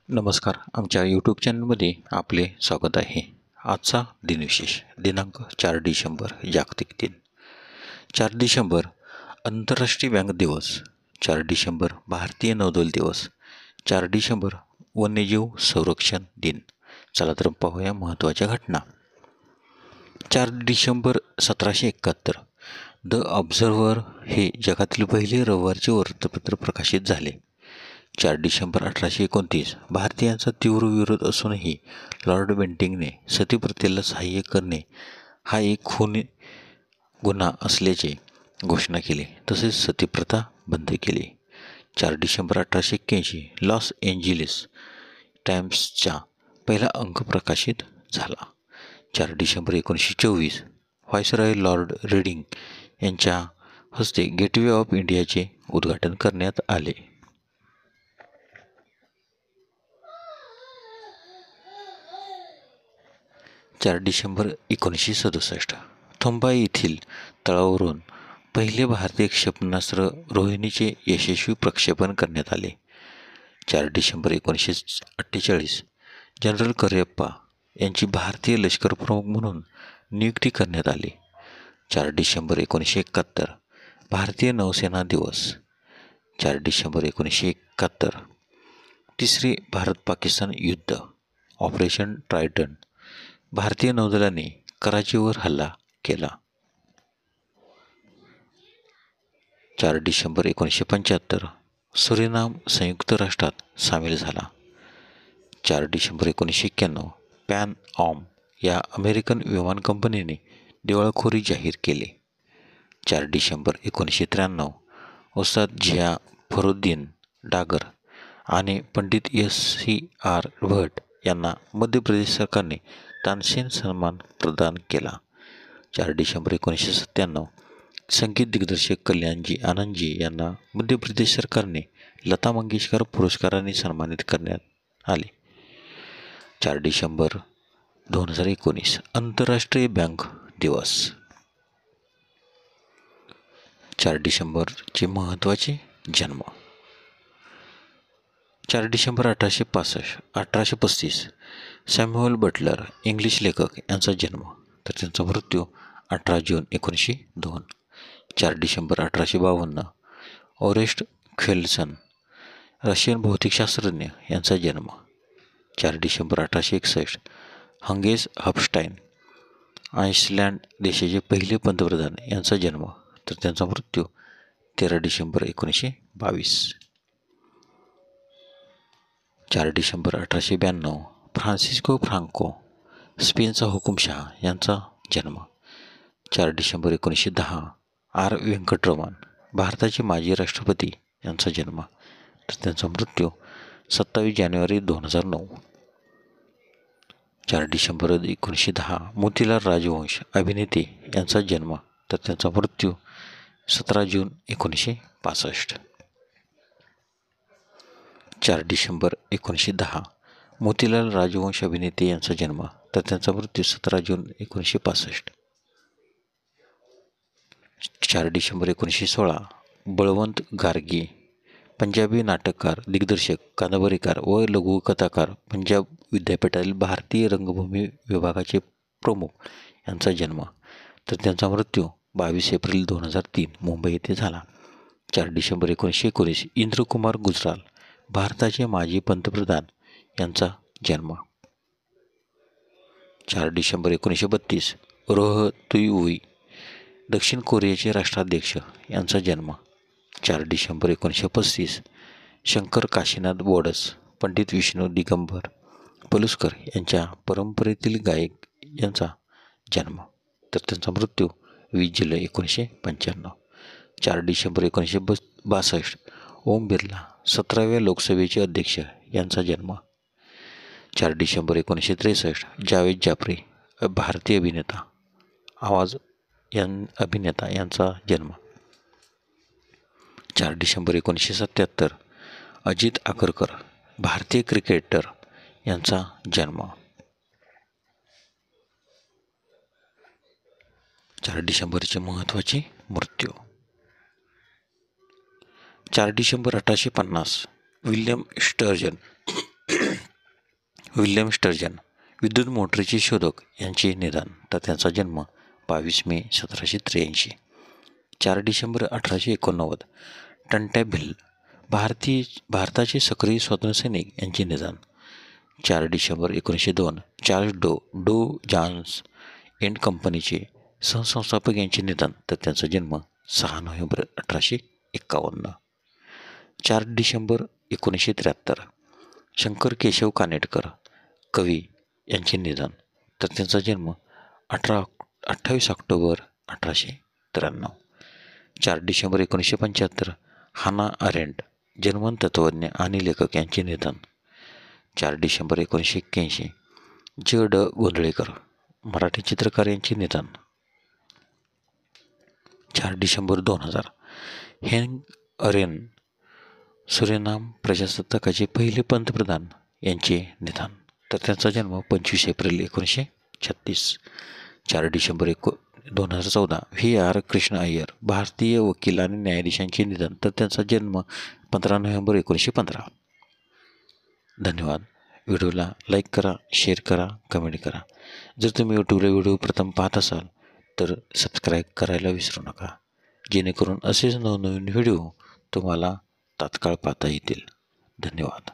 नमस्कार. आमच्या यूट्यूब चॅनलमध्ये आपले स्वागत आहे. आजचा दिनविशेष दिनांक 4 डिसेंबर जागतिक दिन. 4 डिसेंबर आंतरराष्ट्रीय बँक दिवस. 4 डिसेंबर भारतीय नौदल दिवस. 4 डिसेंबर वन्यजीव संरक्षण दिन. चला तर पाहूया महत्त्वाच्या घटना. 4 डिसेंबर 1771 द ऑब्झर्व्हर हे जगातील पहिले रविवारचे वृत्तपत्र प्रकाशित झाले. 4 डिसेंबर 1829 भारतीयांचा तीव्र विरोध असूनही लॉर्ड बेंटिंकने सतीप्रथेला सहाय्य करणे हा एक खून गुन्हा असल्याचे घोषणा केली, तसेच सतीप्रथा बंद केली. 4 डिसेंबर 1881 लॉस एंजेलिस टाइम्सचा पहिला अंक प्रकाशित झाला. 4 डिसेंबर 1924 व्हाईसरॉय लॉर्ड रीडिंग यांच्या हस्ते गेटवे ऑफ इंडियाचे उद्घाटन करण्यात आले. 4 डिसेंबर 1967 थोंबा येथील तळावरून पहिले भारतीय क्षेपणास्त्र रोहिणीचे यशस्वी प्रक्षेपण करण्यात आले. 4 डिसेंबर 1948 जनरल करिअप्पा यांची भारतीय लष्कर प्रमुख म्हणून नियुक्ती करण्यात आली. 4 डिसेंबर 1971 भारतीय नौसेना दिवस. 4 डिसेंबर 1971 तिसरे भारत-पाकिस्तान युद्ध ऑपरेशन ट्रायडंट. भारतीय नौदलाने कराचीवर हल्ला केला. 4 डिसेंबर 1975 सुरिनाम संयुक्त राष्ट्रात सामील झाला. 4 डिसेंबर 1991 पॅन ऑम या अमेरिकन विमान कंपनीने दिवाळखोरी जाहीर केली. 4 डिसेंबर 1993 उस्ताद झिया फरुद्दीन डागर आणि पंडित S.C.R. भट यांना मध्य प्रदेश सरकारने तानसेन सन्मान प्रदान केला. 4 डिसेंबर 1997 संगीत दिग्दर्शक कल्याणजी आनंदजी यांना मध्य प्रदेश सरकारने लता मंगेशकर पुरस्काराने सन्मानित करण्यात आले. 4 डिसेंबर 2019 आंतरराष्ट्रीय बँक दिवस. 4 डिसेंबरचे महत्त्वाचे जन्म. 4 डिसेंबर 1835 सॅम्युअल बटलर इंग्लिश लेखक यांचा जन्म, तर त्यांचा मृत्यू 18 जून 1902. 4 डिसेंबर 1852 ओरेस्ट ख्वेल्सन रशियन भौतिकशास्त्रज्ञ यांचा जन्म. 4 डिसेंबर 1861 हंगेस हफस्टाईन आइसलँड देशाचे पहिले पंतप्रधान यांचा जन्म, तर त्यांचा मृत्यू 13 डिसेंबर 1922. 4 डिसेंबर 1892 फ्रान्सिस्को फ्रांको स्पेनचा हुकुमशहा यांचा जन्म. 4 डिसेंबर 1910 आर व्यंकटरमण भारताचे माजी राष्ट्रपती यांचा जन्म, तर त्यांचा मृत्यू 27 जानेवारी 2009. 4 डिसेंबर 1910 मोतीलाल राजवंश अभिनेते यांचा जन्म, तर त्यांचा मृत्यू 17 जून 1965. 4 डिसेंबर 1910 मोतीलाल राजवंश अभिनेते यांचा जन्म, तर त्यांचा मृत्यू 17 जून 1965. 4 डिसेंबर 1916 बळवंत गार्गी पंजाबी नाटककार, दिग्दर्शक, कादंबरीकार व लघुकथाकार, पंजाब विद्यापीठातील भारतीय रंगभूमी विभागाचे प्रमुख यांचा जन्म, तर त्यांचा मृत्यू 22 एप्रिल 2003 मुंबई येथे झाला. 4 डिसेंबर 1919 इंद्रकुमार गुजराल भारताचे माजी पंतप्रधान यांचा जन्म. 4 डिसेंबर 1932 रोह तुई दक्षिण कोरियाचे राष्ट्राध्यक्ष यांचा जन्म. 4 डिसेंबर 1935 शंकर काशीनाथ बोडस पंडित विष्णू दिगंबर पलुसकर यांच्या परंपरेतील गायक यांचा जन्म, तर त्यांचा मृत्यू 20 जुलै 1995. 4 डिसेंबर 1962 ओम बिर्ला 17व्या लोकसभेचे अध्यक्ष यांचा जन्म. 4 डिसेंबर 1963 जावेद जाफ्री भारतीय अभिनेता, आवाज अभिनेता यांचा जन्म. 4 डिसेंबर 1977 अजित आगरकर भारतीय क्रिकेटर यांचा जन्म. 4 डिसेंबरचे महत्त्वाचे मृत्यू. 4 December 1850 William sturgeon William sturgeon, विद्युत मोटरीचे शोधक यांचे निधन, तर त्यांचा जन्म 22 मे 1783. 4 डिसेंबर 1889. टंटॅभिल, भारताचे सक्रिय स्वातंत्र्यसैनिक यांचे निधन. 4 डिसेंबर 1902. चार्ल्स डो जॉन्स एंड कंपनीचे सहसंस्थापक यांचे निधन, तर त्यांचा जन्म 6 नोव्हेंबर 1851. 4 डिसेंबर 1973. शंकर केशव कानेटकर, कवी यांचे निधन, तर त्यांचा जन्म 28 ऑक्टोबर 1893. 4 डिसेंबर 1975. हाना अरेंट, जर्मन तत्त्वज्ञ आणि लेखक यांचे निधन. 4 डिसेंबर 1981. ज.ड. गोंधळेकर, मराठी चित्रकार यांचे निधन. 4 डिसेंबर 2000. हेंग अरेन, सुरेनाम प्रजासत्ताकाचे पहिले पंतप्रधान यांचे निधन, तर त्यांचा जन्म 25 एप्रिल 1936. 4 डिसेंबर 2014. व्ही.आर. कृष्ण अय्यर, भारतीय वकील आणि न्यायाधीशांचे निधन, तर त्यांचा जन्म 15 नोव्हेंबर 1915. धन्यवाद. व्हिडिओला लाईक करा, शेअर करा, कमेंट करा. जर तुम्ही यूट्यूबला व्हिडिओ प्रथम पाहत असाल तर सबस्क्राईब करायला विसरू नका, जेणेकरून असेच नवनवीन व्हिडिओ तुम्हाला तात्काळ पाहता येतील. धन्यवाद.